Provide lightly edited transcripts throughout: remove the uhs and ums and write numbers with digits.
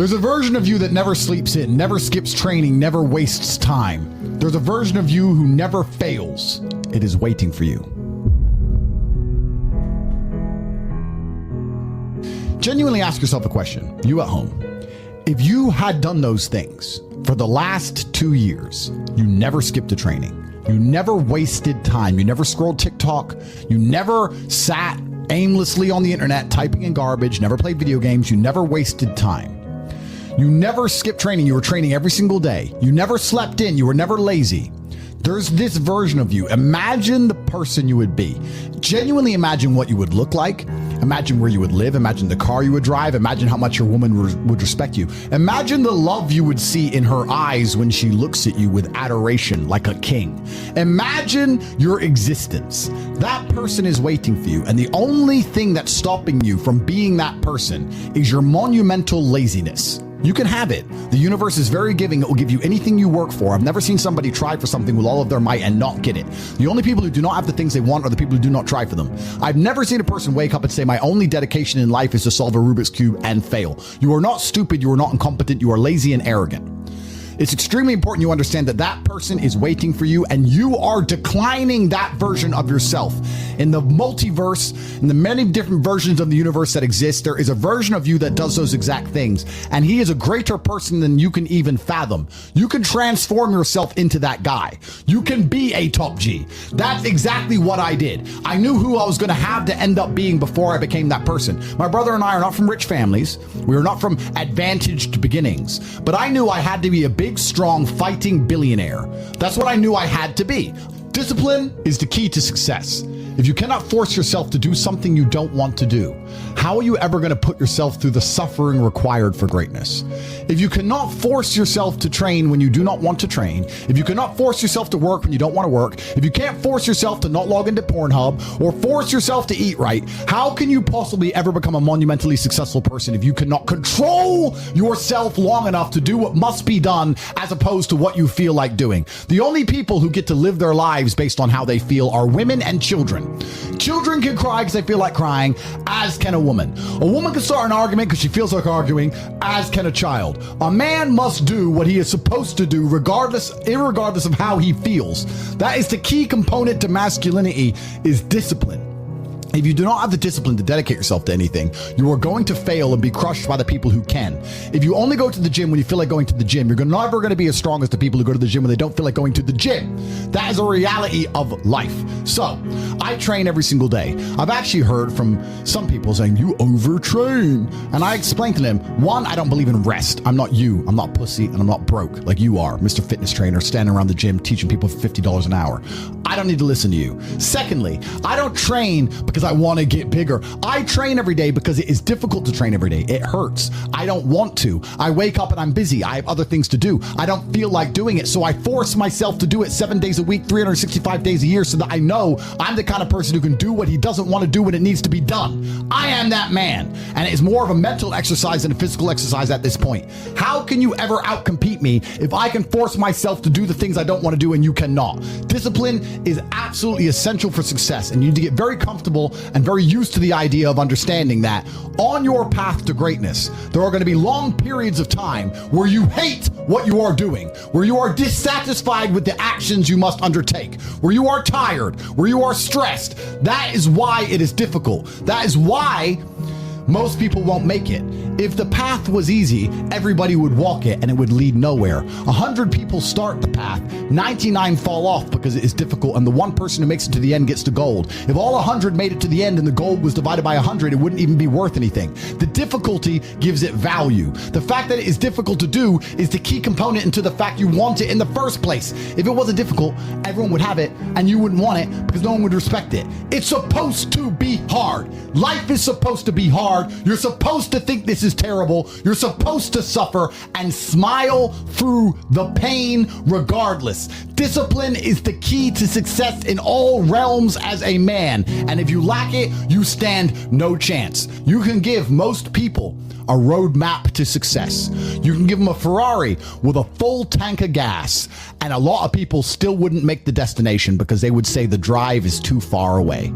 There's a version of you that never sleeps in, never skips training, never wastes time. There's a version of you who never fails. It is waiting for you. Genuinely ask yourself a question, you at home. If you had done those things for the last 2 years, you never skipped a training, you never wasted time, you never scrolled TikTok, you never sat aimlessly on the internet typing in garbage, never played video games, you never wasted time. You never skipped training, you were training every single day. You never slept in, you were never lazy. There's this version of you. Imagine the person you would be. Genuinely imagine what you would look like. Imagine where you would live. Imagine the car you would drive. Imagine how much your woman would respect you. Imagine the love you would see in her eyes when she looks at you with adoration like a king. Imagine your existence. That person is waiting for you. And the only thing that's stopping you from being that person is your monumental laziness. You can have it. The universe is very giving. It will give you anything you work for. I've never seen somebody try for something with all of their might and not get it. The only people who do not have the things they want are the people who do not try for them. I've never seen a person wake up and say, my only dedication in life is to solve a Rubik's Cube and fail. You are not stupid. You are not incompetent. You are lazy and arrogant. It's extremely important you understand that that person is waiting for you and you are declining that version of yourself. In the multiverse, in the many different versions of the universe that exist, there is a version of you that does those exact things. And he is a greater person than you can even fathom. You can transform yourself into that guy. You can be a top G. That's exactly what I did. I knew who I was going to have to end up being before I became that person. My brother and I are not from rich families. We are not from advantaged beginnings. But I knew I had to be a big, strong, fighting billionaire. That's what I knew I had to be. Discipline is the key to success. If you cannot force yourself to do something you don't want to do, how are you ever going to put yourself through the suffering required for greatness? If you cannot force yourself to train when you do not want to train, if you cannot force yourself to work when you don't want to work, if you can't force yourself to not log into Pornhub or force yourself to eat right, how can you possibly ever become a monumentally successful person if you cannot control yourself long enough to do what must be done as opposed to what you feel like doing? The only people who get to live their lives based on how they feel are women and children. Children can cry because they feel like crying, as can a woman. A woman can start an argument because she feels like arguing, as can a child. A man must do what he is supposed to do irregardless of how he feels. That is the key component to masculinity, is discipline. If you do not have the discipline to dedicate yourself to anything, you are going to fail and be crushed by the people who can. If you only go to the gym when you feel like going to the gym, you're never going to be as strong as the people who go to the gym when they don't feel like going to the gym. That is a reality of life. So, I train every single day. I've actually heard from some people saying, you overtrain. And I explained to them, one, I don't believe in rest. I'm not you. I'm not pussy and I'm not broke like you are, Mr. Fitness Trainer, standing around the gym teaching people for $50 an hour. I don't need to listen to you. Secondly, I don't train because I want to get bigger. I train every day because it is difficult to train every day. It hurts. I don't want to. I wake up and I'm busy. I have other things to do. I don't feel like doing it. So I force myself to do it 7 days a week, 365 days a year so that I know I'm the kind of person who can do what he doesn't want to do when it needs to be done. I am that man. And it is more of a mental exercise than a physical exercise at this point. How can you ever outcompete me if I can force myself to do the things I don't want to do and you cannot? Discipline is absolutely essential for success, and you need to get very comfortable and very used to the idea of understanding that on your path to greatness, there are going to be long periods of time where you hate what you are doing, where you are dissatisfied with the actions you must undertake, where you are tired, where you are stressed. That is why it is difficult. That is why most people won't make it. If the path was easy, everybody would walk it and it would lead nowhere. 100 people start the path, 99 fall off because it is difficult, and the one person who makes it to the end gets the gold. If all 100 made it to the end and the gold was divided by 100, it wouldn't even be worth anything. The difficulty gives it value. The fact that it is difficult to do is the key component into the fact you want it in the first place. If it wasn't difficult, everyone would have it and you wouldn't want it because no one would respect it. It's supposed to be hard. Life is supposed to be hard. You're supposed to think this is terrible. You're supposed to suffer and smile through the pain regardless. Discipline is the key to success in all realms as a man. And if you lack it, you stand no chance. You can give most people a roadmap to success. You can give them a Ferrari with a full tank of gas, and a lot of people still wouldn't make the destination because they would say the drive is too far away.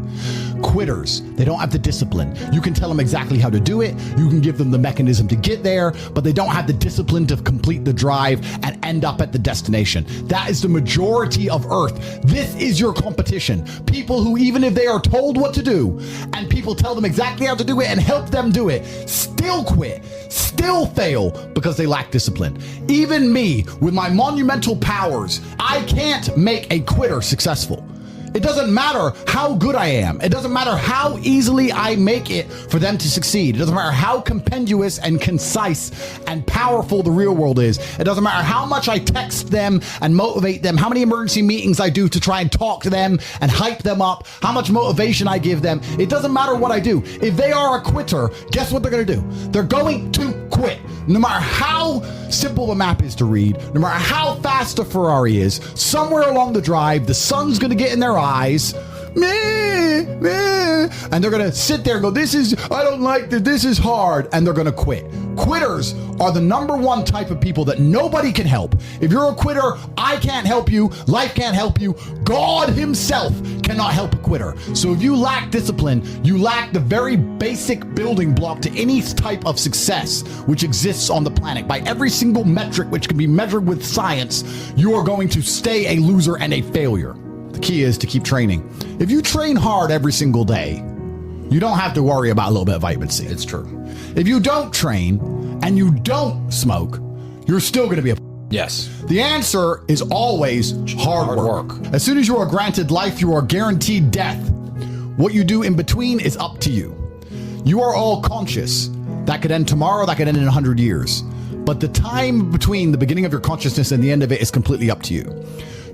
Quitters, they don't have the discipline. You can tell them exactly how to do it. You can give them the mechanism to get there, but they don't have the discipline to complete the drive and end up at the destination. That is the majority of Earth. This is your competition. People who, even if they are told what to do and people tell them exactly how to do it and help them do it, still quit, still fail because they lack discipline. Even me, with my monumental powers, I can't make a quitter successful. It doesn't matter how good I am. It doesn't matter how easily I make it for them to succeed. It doesn't matter how compendious and concise and powerful the real world is. It doesn't matter how much I text them and motivate them, how many emergency meetings I do to try and talk to them and hype them up, how much motivation I give them. It doesn't matter what I do. If they are a quitter, guess what they're going to do? They're going to quit. No matter how simple the map is to read, no matter how fast a Ferrari is, somewhere along the drive, the sun's going to get in their eyes, and they're going to sit there and go, I don't like this, this is hard, and they're going to quit. Quitters are the number one type of people that nobody can help. If you're a quitter, I can't help you, life can't help you, God himself cannot help a quitter. So if you lack discipline, you lack the very basic building block to any type of success which exists on the planet. By every single metric which can be measured with science, you are going to stay a loser and a failure. The key is to keep training. If you train hard every single day, you don't have to worry about a little bit of vitamin C. It's true. If you don't train and you don't smoke, you're still going to be a... Yes. The answer is always hard work. As soon as you are granted life, you are guaranteed death. What you do in between is up to you. You are all conscious. That could end tomorrow, that could end in 100 years. But the time between the beginning of your consciousness and the end of it is completely up to you.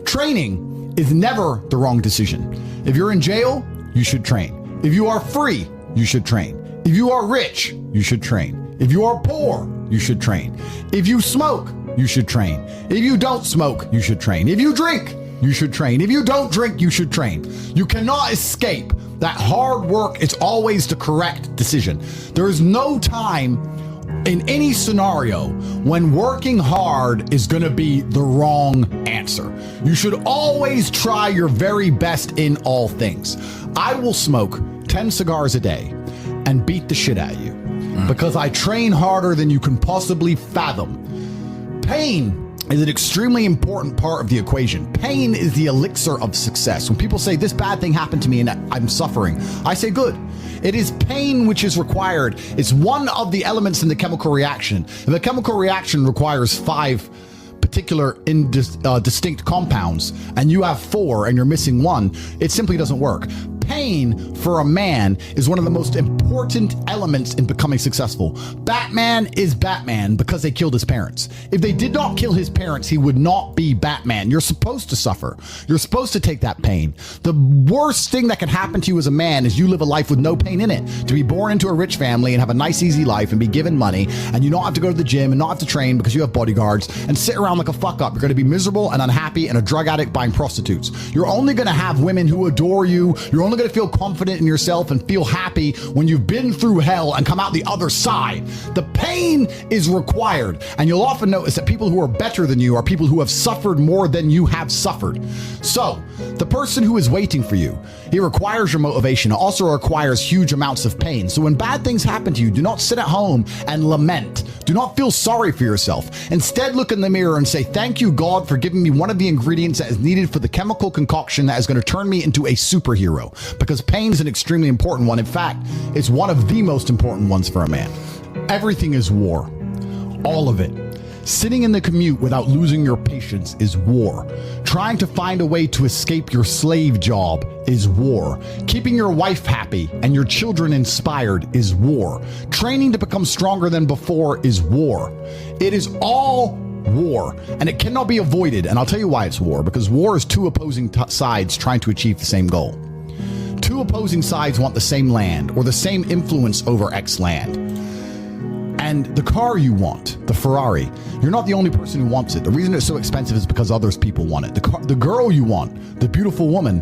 Training is never the wrong decision. If you're in jail, you should train. If you are free, you should train. If you are rich, you should train. If you are poor, you should train. If you smoke, you should train. If you don't smoke, you should train. If you drink, you should train. If you don't drink, you should train. You cannot escape that hard work is always the correct decision. There is no time in any scenario when working hard is going to be the wrong answer. You should always try your very best in all things. I will smoke 10 cigars a day and beat the shit out of you because I train harder than you can possibly fathom. Pain is an extremely important part of the equation. Pain is the elixir of success. When people say this bad thing happened to me and I'm suffering, I say good. It is pain which is required. It's one of the elements in the chemical reaction. If a chemical reaction requires 5 particular distinct compounds and you have 4 and you're missing 1, it simply doesn't work. Pain for a man is one of the most important elements in becoming successful. Batman is Batman because they killed his parents. If they did not kill his parents, he would not be Batman. You're supposed to suffer. You're supposed to take that pain. The worst thing that can happen to you as a man is you live a life with no pain in it. To be born into a rich family and have a nice, easy life and be given money and you don't have to go to the gym and not have to train because you have bodyguards and sit around like a fuck up. You're going to be miserable and unhappy and a drug addict buying prostitutes. You're only going to have women who adore you. You're only going to feel confident in yourself and feel happy when you've been through hell and come out the other side. The pain is required, and you'll often notice that people who are better than you are people who have suffered more than you have suffered. So the person who is waiting for you, he requires your motivation. It also requires huge amounts of pain. So when bad things happen to you, do not sit at home and lament. Do not feel sorry for yourself. Instead, look in the mirror and say, thank you, God, for giving me one of the ingredients that is needed for the chemical concoction that is going to turn me into a superhero. Because pain is an extremely important one. In fact, it's one of the most important ones for a man. Everything is war. All of it. Sitting in the commute without losing your patience is war. Trying to find a way to escape your slave job is war. Keeping your wife happy and your children inspired is war. Training to become stronger than before is war. It is all war, and it cannot be avoided. And I'll tell you why it's war. Because war is 2 opposing sides trying to achieve the same goal. 2 opposing sides want the same land or the same influence over X land. And the car you want, the Ferrari, you're not the only person who wants it. The reason it's so expensive is because others people want it. The girl you want, the beautiful woman,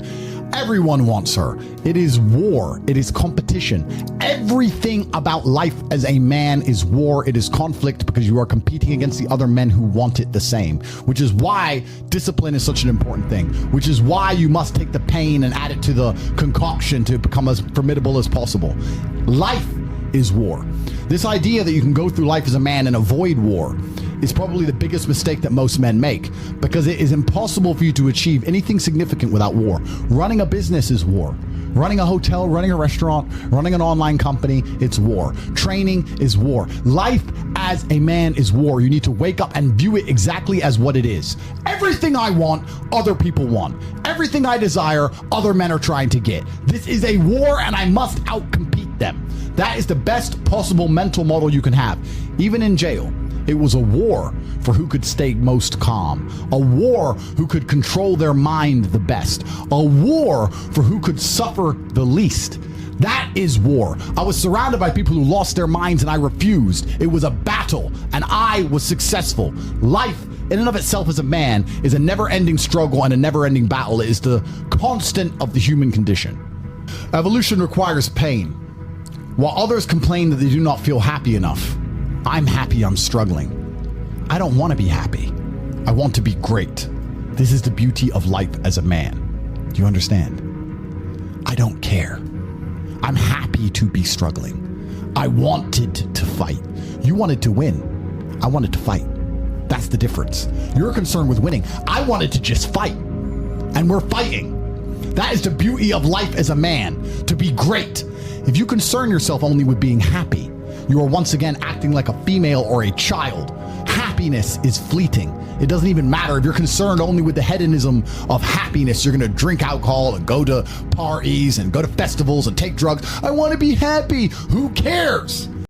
Everyone wants her. It is war. It is competition. Everything about life as a man is war. It is conflict because you are competing against the other men who want it the same, which is why discipline is such an important thing, which is why you must take the pain and add it to the concoction to become as formidable as possible. Life is war. This idea that you can go through life as a man and avoid war is probably the biggest mistake that most men make, because it is impossible for you to achieve anything significant without war. Running a business is war. Running a hotel, running a restaurant, running an online company, it's war. Training is war. Life as a man is war. You need to wake up and view it exactly as what it is. Everything I want, other people want. Everything I desire, other men are trying to get. This is a war and I must outcompete them. That is the best possible mental model you can have. Even in jail, it was a war for who could stay most calm, a war who could control their mind the best, a war for who could suffer the least. That is war. I was surrounded by people who lost their minds and I refused. It was a battle and I was successful. Life in and of itself as a man is a never-ending struggle and a never-ending battle. It is the constant of the human condition. Evolution requires pain. While others complain that they do not feel happy enough, I'm happy I'm struggling. I don't want to be happy. I want to be great. This is the beauty of life as a man. Do you understand? I don't care. I'm happy to be struggling. I wanted to fight. You wanted to win. I wanted to fight. That's the difference. You're concerned with winning. I wanted to just fight. And we're fighting. That is the beauty of life as a man, to be great. If you concern yourself only with being happy, you are once again acting like a female or a child. Happiness is fleeting. It doesn't even matter if you're concerned only with the hedonism of happiness. You're going to drink alcohol and go to parties and go to festivals and take drugs. I want to be happy. Who cares?